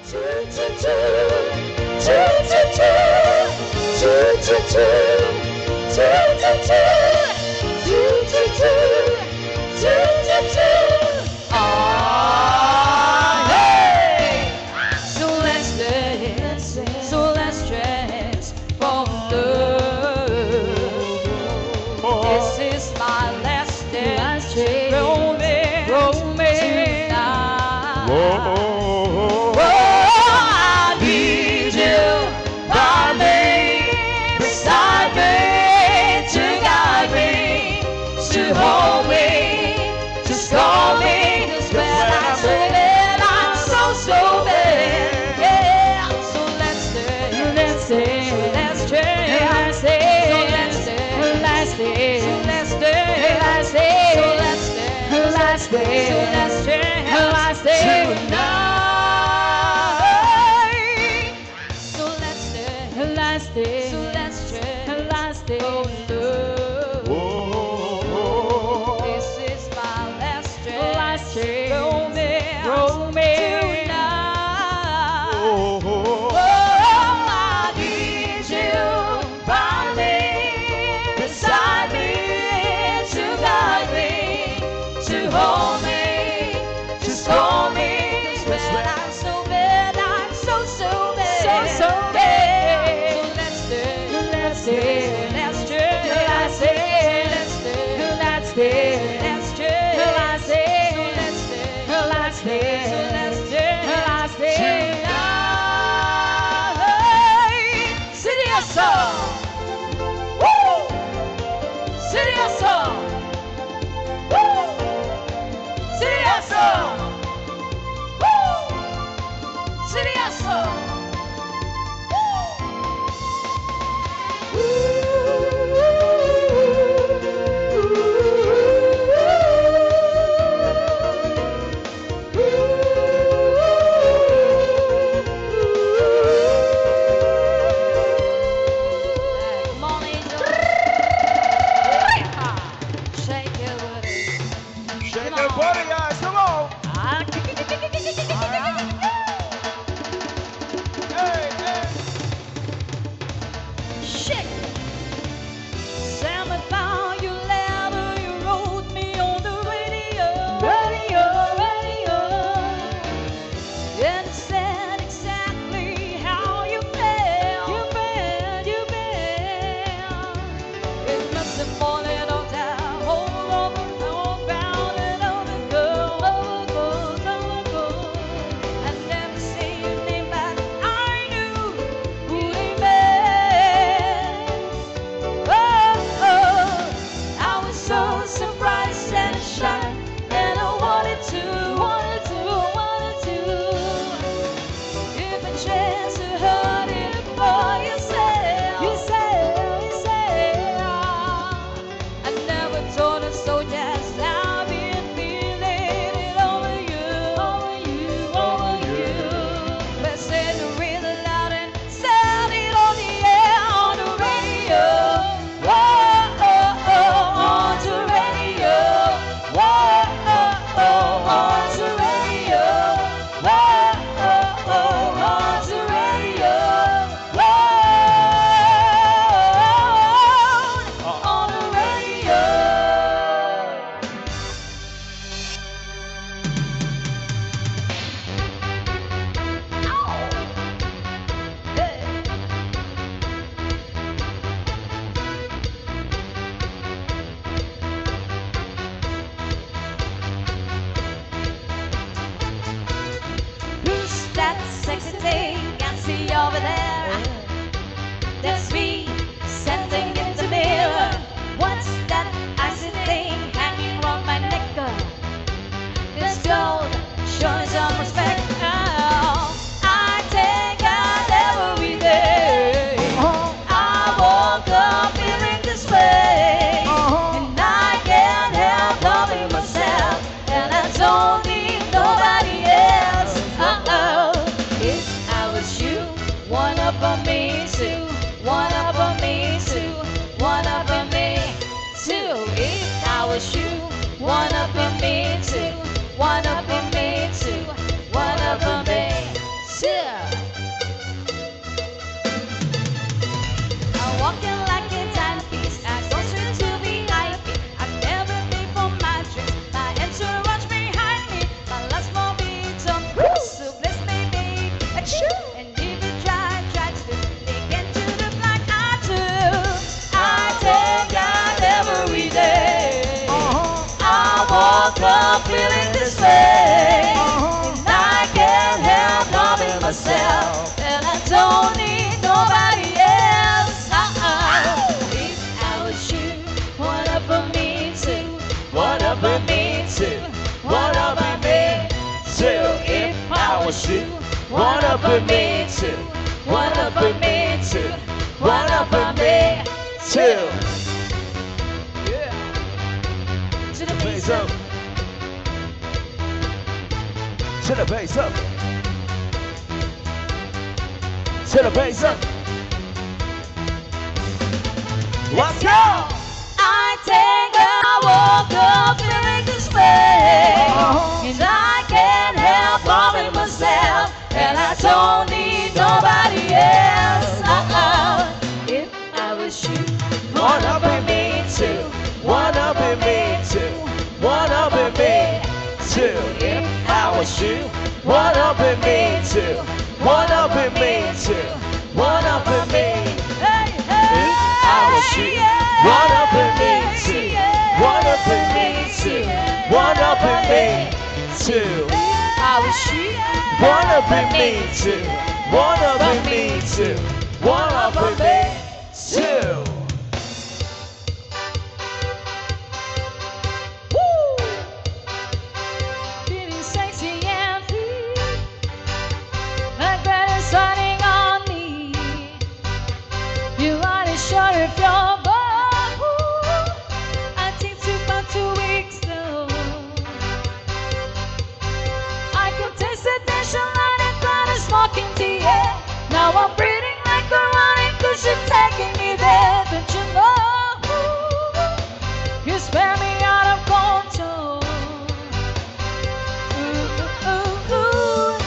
So let's dance for love. This is my last dance. Romance tonight. Oh, I need you by me, beside me, to guide me, to hold me, to scold me, just when I'm so bad, I'm so bad. Yeah, so let's dance, let's dance, let's dance, let's dance, let's dance, let's dance, let's dance, let's dance tonight. So let's dance, so let's dance, oh love. This is my last chance, romance tonight. Oh, I need you by me, beside me, to guide me, to hold me, to scold me, just when I'm so bad, I'm so bad, so bad. So let's dance, let's dance, let's dance, let's dance, let's dance, let's dance, let's dance, let's dance tonight. Serioso, woo, serioso, woo, serioso, woo, serioso. Come on, Angel. Shake your booty. Shake that booty, guys. Come on. All right. one up for me too, one up for me too, one up for me too. Yeah. To the bass up. To the bass up. To the bass up. Let's go! I think I woke up feeling this way, and I can't help loving myself, and I don't need nobody else. If I was you, one up in me too, one up in me too, one up in me too. If I was you, one up in me too, one up in me too, one up in me. Hey, hey, if I was you, one up in me too, one up in me too, one up in me too. I was you, one up in me too, one up in me too, one up in me too. Woo! Feeling sexy and free, like that is running on me. You are the short of your body. I think it's about 2 weeks though. I can taste the tension like a cloud is smoking the air. Now I'm breathing like a running cause you're taking me there. Don't you know? You spare me out of control. Ooh, ooh, ooh.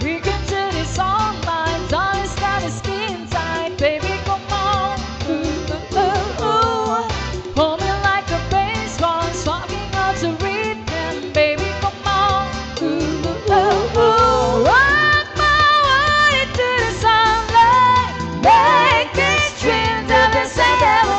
We can do this all night. Don't stand the skin tight, baby. Come on. Ooh, ooh, ooh. Hold me like a baseball, talking out to rhythm, baby. Come on. Ooh, ooh, ooh. Rock my body to the sunlight. Make this dream to the same.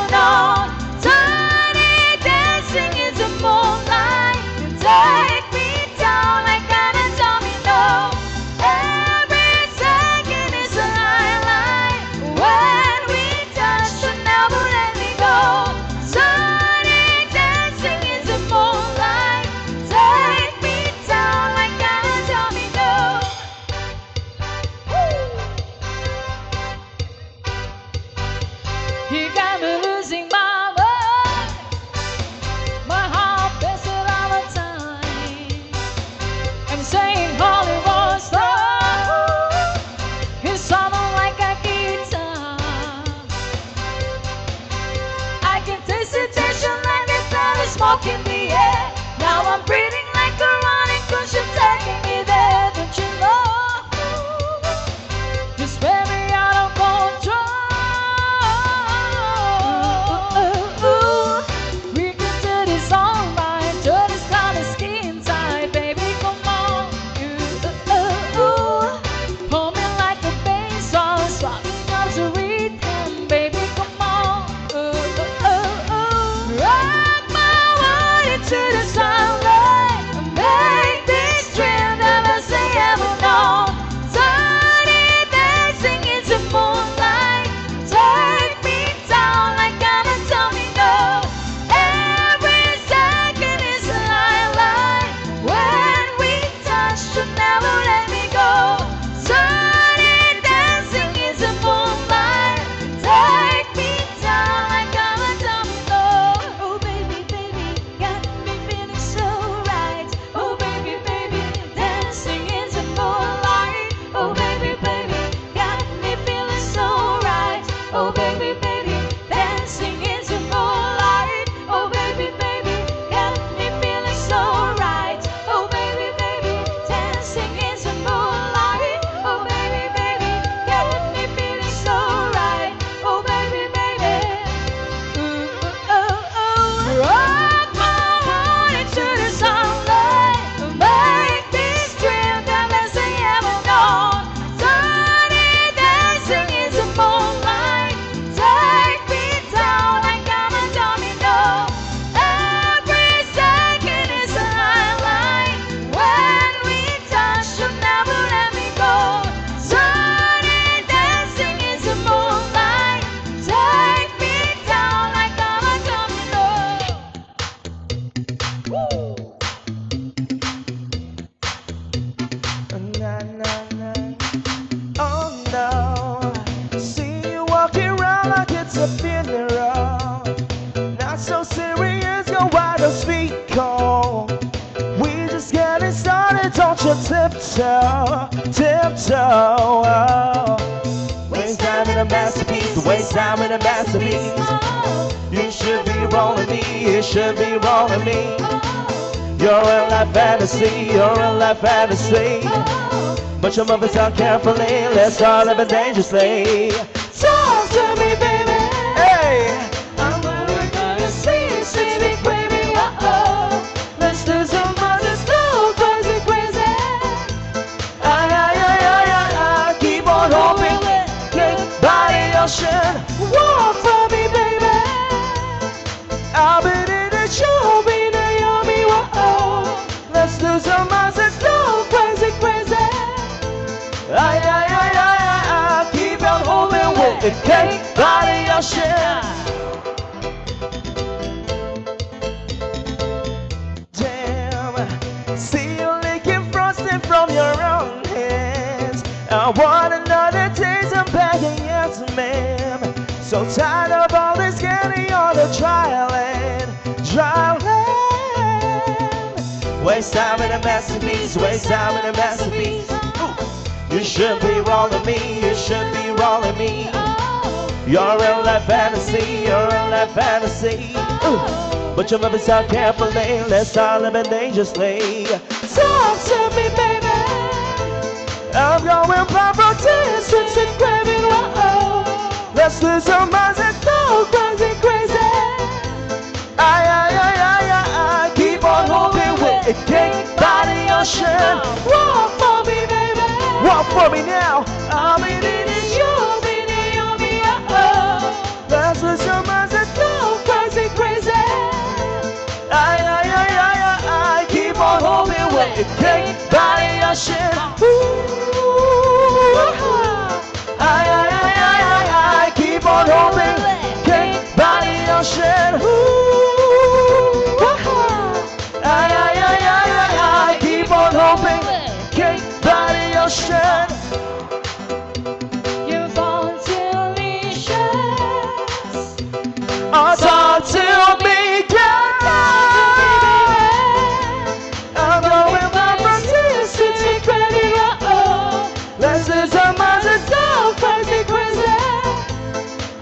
tiptoe, tiptoe. Waste time in a masterpiece, waste time in a masterpiece. You should be rolling me, you should be rolling me. You're a life fantasy, you're a life fantasy. But your mother's out carefully, let's all live dangerously. Talk to me, baby. Hey, I'm gonna see, see me, baby. Let's do some fun, let's go crazy, crazy. I keep on hoping, get by the ocean. Walk for me, baby. I'll be in the show, be the yummy, let's do some fun, let's go crazy, crazy. I keep on holding with the cake by the ocean. Damn, see you licking frosting from your own hands. I want another taste of begging, yes ma'am. So tired of all this getting on the trial and trial land. Waste time in a masterpiece, waste time in a masterpiece. You should be rolling me, you should be rolling me. You're a life fantasy, you're a life fantasy. But your mother's out carefully, let's all live dangerously. Talk to me, baby. I'm going by protestants and craving, let's lose our minds and go crazy, crazy. I keep on hoping with a cake by the ocean. Walk for me, baby. Walk for me now. I'll be in you, be the yummy, let's lose your minds and go crazy, crazy. I keep on hoping with a cake by the ocean. I keep on hoping, cake by the ocean. I keep on hoping, cake by the ocean. You fall delicious. Oh, talk to me, girl. I'm going back from this to take credit. Let's do some other stuff, crazy, crazy.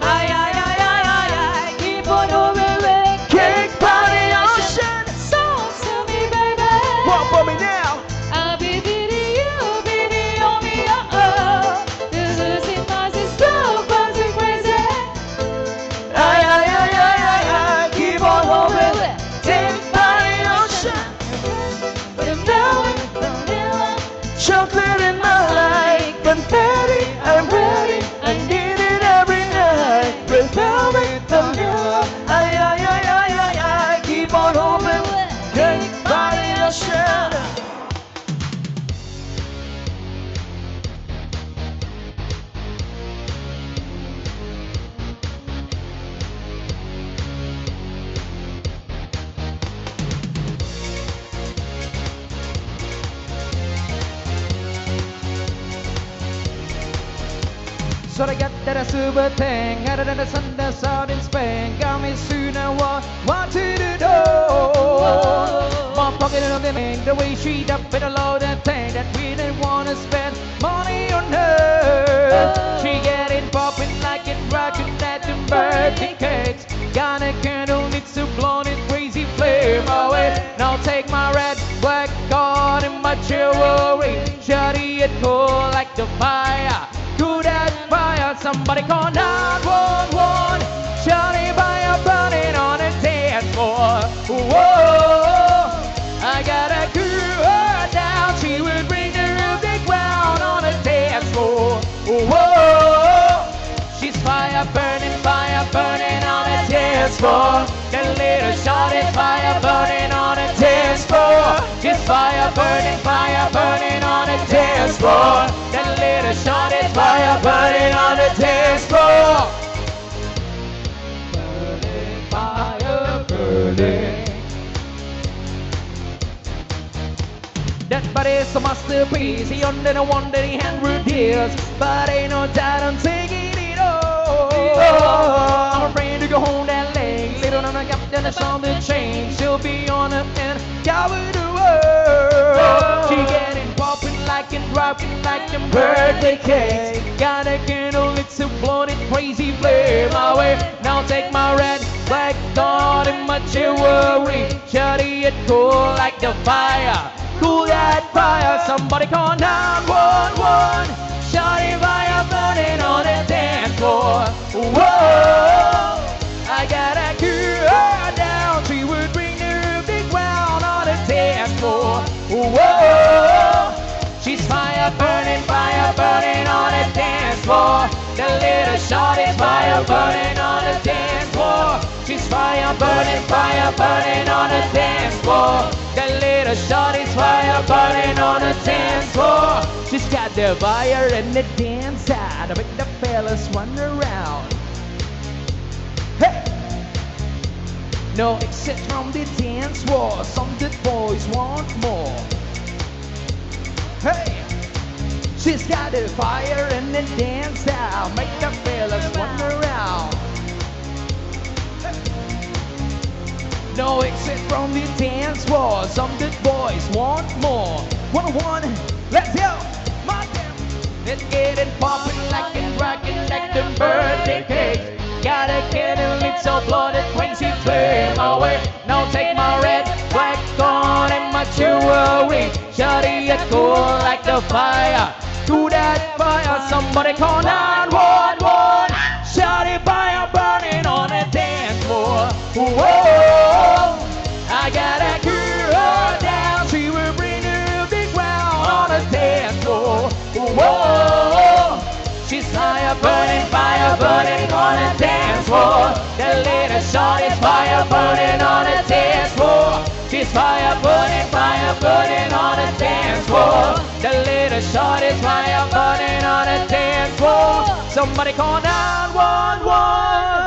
I keep on hovering. Cake by the ocean. Talk to me, baby. Walk for me now. I'll be you, be the only, this is it, my sister, crazy, crazy. I keep on hoping. Cake by the ocean. Vanilla, Chocolate in my life, confetti, I'm ready. I need it every night. Red velvet, vanilla. I keep on hoping. Cake by the ocean. So I got that a super thing, other than the sun that's out in Spain. Got me soon and what to do? My pocket of the main, the way she up with a load of thing that we didn't want to spend money on her. She getting popping like it rocking that in birthday cakes. Got a candle, needs to blow it crazy flame away. Now take my red, black card and my jewelry. Shawty it cool like the fire. Good as fire, somebody call 911. Shawty fire burning on a dance floor. Whoa, I gotta cool her down. She will bring the roof the ground on a dance floor. Whoa, she's fire burning on a dance floor. That little shawty fire burning on a dance floor. She's fire burning on a dance floor. That little shawty fire burning on a dance floor. Burning, fire burning. That body's a masterpiece. He under the one that he 100 years, but ain't no doubt I'm taking it all. I'm afraid to go home that late. Little on a gap, then it's on the chain. She'll be on her and cover the world. She getting popping like them birthday cakes. Got a candle, it's a bloated crazy flame away. Now take my red, black dot in my jewelry. Shawty it cool like the fire. Cool that fire, somebody call 911. Shawty fire burning on the dance floor. Whoa, I got a girl down. She would bring the big ground on the dance floor. Whoa, she's fire burning on the dance floor. The little shawty's fire burning on the dance floor. She's fire burning on the dance floor. The little shawty's fire burning on the dance floor. She's got the fire and the dance side to make the fellas run around. Hey! No exit from the dance floor. Some good boys want more. Hey! She's got the fire and the dance style, make the fellas run around. No exit from the dance floor. Some good boys want more. 101, let's go. My damn. Let's get it poppin' like it rockin' like the birthday cake. Gotta get a little blooded crazy flame away. Now take my red, black on and my jewelry. Shawty it cool like the fire. To that fire, somebody call 911. Shawty fire burning on the dance floor. Whoa, I got a girl down. She will bring her big round on the dance floor. Whoa, she's fire burning on the dance floor. The little shawty's fire burning on the dance floor. She's fire burning on the dance floor. The little shawty's fire burning on the dance floor. Somebody call 911.